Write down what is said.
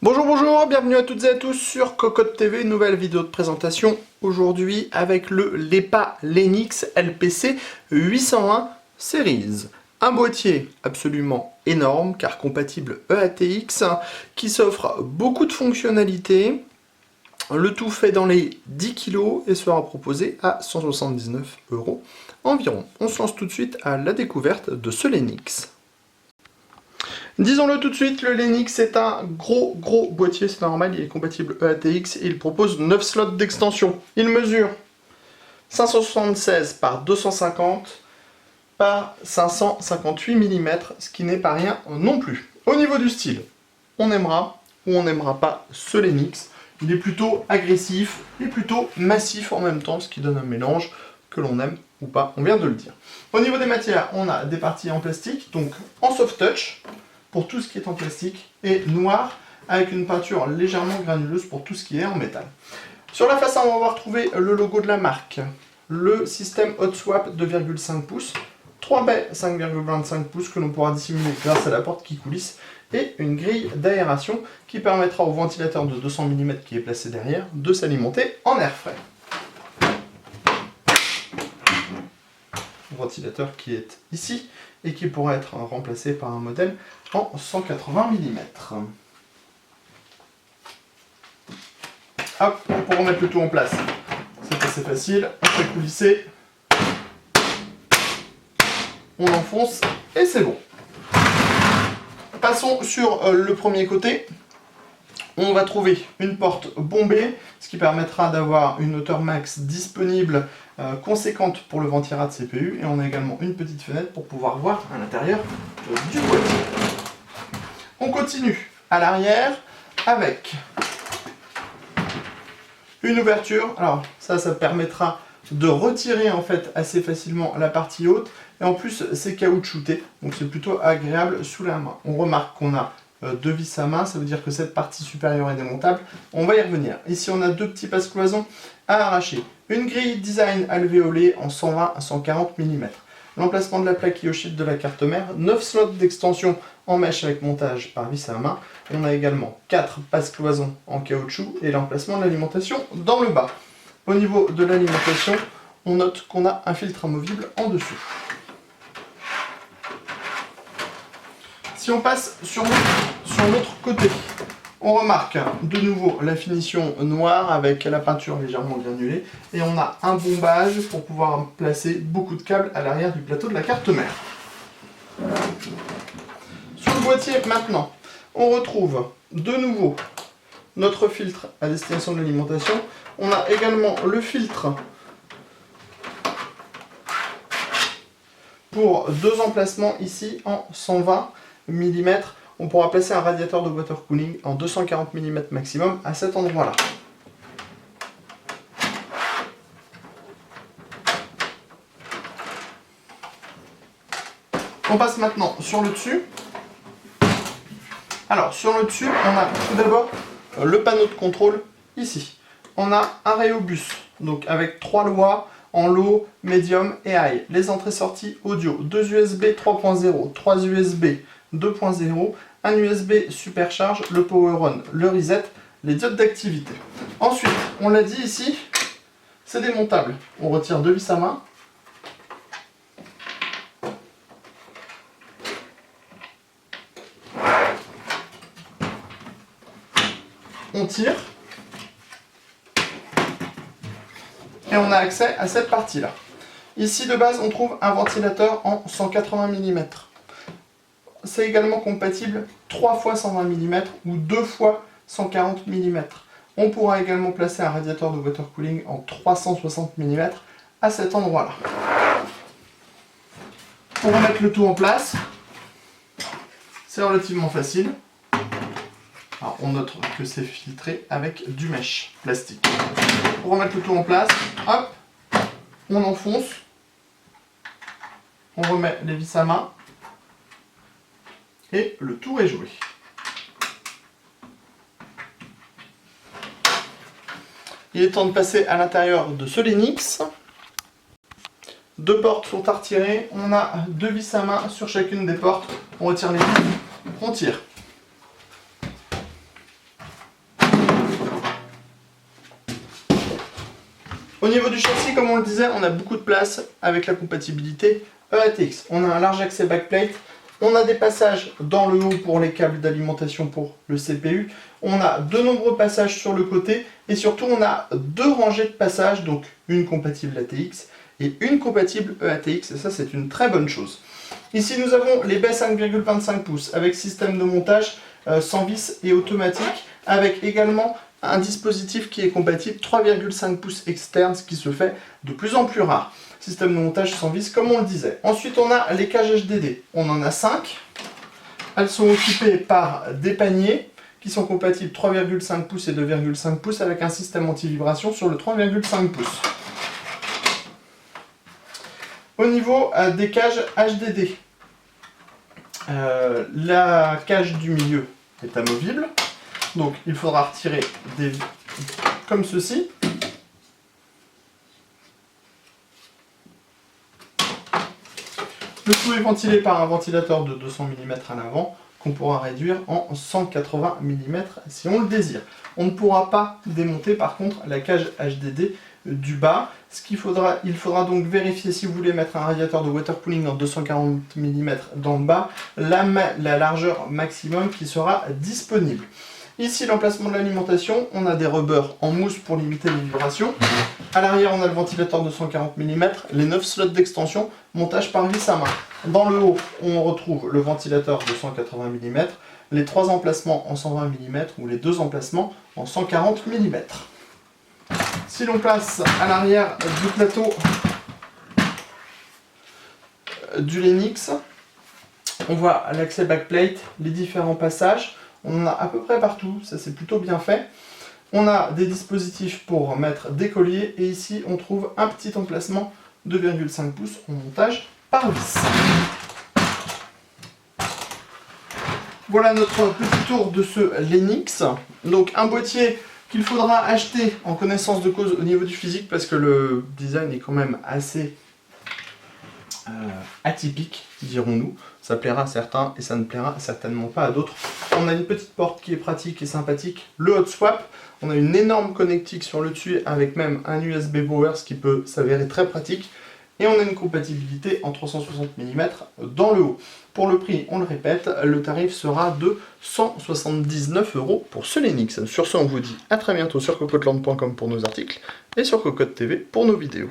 Bonjour, bienvenue à toutes et à tous sur Cocotte TV, nouvelle vidéo de présentation aujourd'hui avec le LEPA Lenix LPC 801 Series. Un boîtier absolument énorme car compatible EATX qui s'offre beaucoup de fonctionnalités. Le tout fait dans les 10 kg et sera proposé à 179 € environ. On se lance tout de suite à la découverte de ce Lenix. Disons-le tout de suite, le Lenix est un gros boîtier, c'est normal, il est compatible EATX et il propose 9 slots d'extension. Il mesure 576 par 250 par 558 mm, ce qui n'est pas rien non plus. Au niveau du style, on aimera ou on n'aimera pas ce Lenix. Il est plutôt agressif et plutôt massif en même temps, ce qui donne un mélange que l'on aime ou pas, on vient de le dire. Au niveau des matières, on a des parties en plastique, donc en soft touch, pour tout ce qui est en plastique, et noir avec une peinture légèrement granuleuse pour tout ce qui est en métal. Sur la façade, on va retrouver le logo de la marque, le système Hot Swap 2,5 pouces, 3 baies 5,25 pouces que l'on pourra dissimuler grâce à la porte qui coulisse, et une grille d'aération qui permettra au ventilateur de 200 mm qui est placé derrière de s'alimenter en air frais. Ventilateur qui est ici et qui pourra être remplacé par un modèle en 180 mm. Hop, pour remettre le tout en place, c'est assez facile, on fait coulisser, on enfonce et c'est bon. Passons sur le premier côté. On va trouver une porte bombée, ce qui permettra d'avoir une hauteur max disponible conséquente pour le ventira de CPU. Et on a également une petite fenêtre pour pouvoir voir à l'intérieur du boîtier. On continue à l'arrière avec une ouverture. Alors ça permettra de retirer en fait assez facilement la partie haute. Et en plus c'est caoutchouté, donc c'est plutôt agréable sous la main. On remarque qu'on a deux vis à main, ça veut dire que cette partie supérieure est démontable. On va y revenir. Ici on a deux petits passe-cloisons à arracher. Une grille design alvéolée en 120 à 140 mm. L'emplacement de la plaque Yoshide de la carte mère, 9 slots d'extension en mèche avec montage par vis à main. On a également 4 passe-cloisons en caoutchouc et l'emplacement de l'alimentation dans le bas. Au niveau de l'alimentation, on note qu'on a un filtre amovible en dessous. Si on passe sur l'autre côté, on remarque de nouveau la finition noire avec la peinture légèrement granulée et on a un bombage pour pouvoir placer beaucoup de câbles à l'arrière du plateau de la carte mère. Sur le boîtier maintenant, on retrouve de nouveau notre filtre à destination de l'alimentation. On a également le filtre pour deux emplacements ici en 120 mm. On pourra placer un radiateur de water cooling en 240 mm maximum à cet endroit-là. On passe maintenant sur le dessus. Alors sur le dessus, on a tout d'abord le panneau de contrôle ici. On a un Rhéobus, donc avec 3 lois en low, medium et high. Les entrées-sorties audio, 2 USB 3.0, 3 USB 2.0, un USB supercharge, le power on, le reset, les diodes d'activité. Ensuite, on l'a dit ici, c'est démontable. On retire deux vis à main. On tire. Et on a accès à cette partie-là. Ici, de base, on trouve un ventilateur en 180 mm. C'est également compatible 3 x 120 mm ou 2 x 140 mm. On pourra également placer un radiateur de water cooling en 360 mm à cet endroit-là. Pour remettre le tout en place, c'est relativement facile. Alors, on note que c'est filtré avec du mesh plastique. Pour remettre le tout en place, hop, on enfonce, on remet les vis à main et le tour est joué. Il est temps de passer à l'intérieur de ce Lennox. Deux portes sont à retirer. On a deux vis à main sur chacune des portes. On retire les vis, on tire. Au niveau du châssis, comme on le disait, on a beaucoup de place avec la compatibilité EATX. On a un large accès backplate, on a des passages dans le haut pour les câbles d'alimentation pour le CPU, on a de nombreux passages sur le côté et surtout on a deux rangées de passages, donc une compatible ATX et une compatible EATX, et ça c'est une très bonne chose. Ici nous avons les baies 5,25 pouces avec système de montage sans vis et automatique, avec également un dispositif qui est compatible 3,5 pouces externe, ce qui se fait de plus en plus rare. Système de montage sans vis, comme on le disait. Ensuite, on a les cages HDD. On en a 5. Elles sont occupées par des paniers qui sont compatibles 3,5 pouces et 2,5 pouces avec un système anti-vibration sur le 3,5 pouces. Au niveau des cages HDD, la cage du milieu est amovible. Donc il faudra retirer des vis comme ceci. Le tout est ventilé par un ventilateur de 200 mm à l'avant qu'on pourra réduire en 180 mm si on le désire. On ne pourra pas démonter par contre la cage HDD du bas. Il faudra donc vérifier, si vous voulez mettre un radiateur de water cooling en 240 mm dans le bas, la largeur maximum qui sera disponible. Ici, l'emplacement de l'alimentation, on a des rubbers en mousse pour limiter les vibrations. À l'arrière, on a le ventilateur de 140 mm, les 9 slots d'extension, montage par vis à main. Dans le haut, on retrouve le ventilateur de 180 mm, les 3 emplacements en 120 mm ou les 2 emplacements en 140 mm. Si l'on passe à l'arrière du plateau du Lennox, on voit l'accès backplate, les différents passages. On en a à peu près partout, ça c'est plutôt bien fait. On a des dispositifs pour mettre des colliers et ici on trouve un petit emplacement de 2,5 pouces en montage par vis. Voilà notre petit tour de ce Lennox. Donc un boîtier qu'il faudra acheter en connaissance de cause au niveau du physique parce que le design est quand même assez atypique, dirons-nous. Ça plaira à certains et ça ne plaira certainement pas à d'autres. On a une petite porte qui est pratique et sympathique, le hot swap. On a une énorme connectique sur le dessus avec même un USB power, ce qui peut s'avérer très pratique. Et on a une compatibilité en 360 mm dans le haut. Pour le prix, on le répète, le tarif sera de 179 € pour ce Lennox. Sur ce, on vous dit à très bientôt sur cocoteland.com pour nos articles et sur Cocotte TV pour nos vidéos.